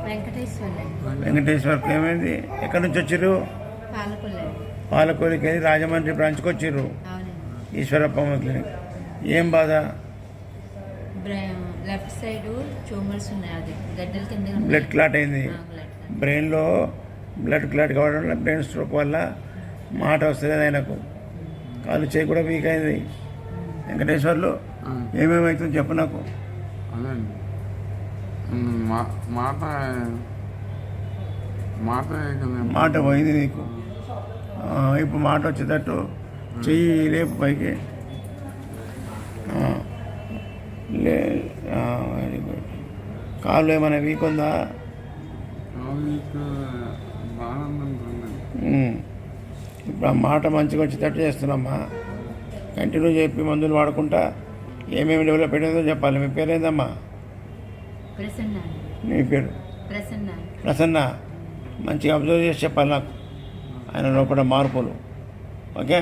వెంకటేశ్వర్కి ఏమైంది? ఎక్కడి నుంచి వచ్చారు? పాలకొల్లికి వెళ్ళి రాజమండ్రి బ్రాంచ్కి వచ్చారు. ఈశ్వరప్ప క్లినిక్. ఏం బాధ? లెఫ్ట్ సైడ్ ట్యూమర్స్ ఉన్నాయి, అది గడ్డల కింద బ్లడ్ క్లాట్ అయింది. బ్రెయిన్లో బ్లడ్ క్లాట్ కావడం వల్ల బ్రెయిన్ స్ట్రోక్ వల్ల మాట వస్తుంది ఆయనకు. కాలు చేయి కూడా వీక్ అయింది. వెంకటేశ్వర్లు ఏమేమవుతుంది చెప్పు నాకు. అదే మాట మాట మాట పోయింది నీకు. ఇప్పుడు మాట వచ్చేటట్టు చెయ్యి లేపు పైకి. Very good. కాళ్ళు ఏమైనా వీక్ ఉందా? ఇప్పుడు ఆ మాట మంచిగా వచ్చేటట్టు చేస్తున్నామ్మా. కంటిన్యూ చెప్పి మందులు వాడుకుంటా ఏమేమి డెవలప్ అయ్యిందో చెప్పాలి. మీ పేరు ఏందమ్మా? మీ పేరు? ప్రసన్న. మంచిగా అబ్జర్వ్ చేసి చెప్పాలి నాకు ఆయన లోపల మార్పులు. ఓకే.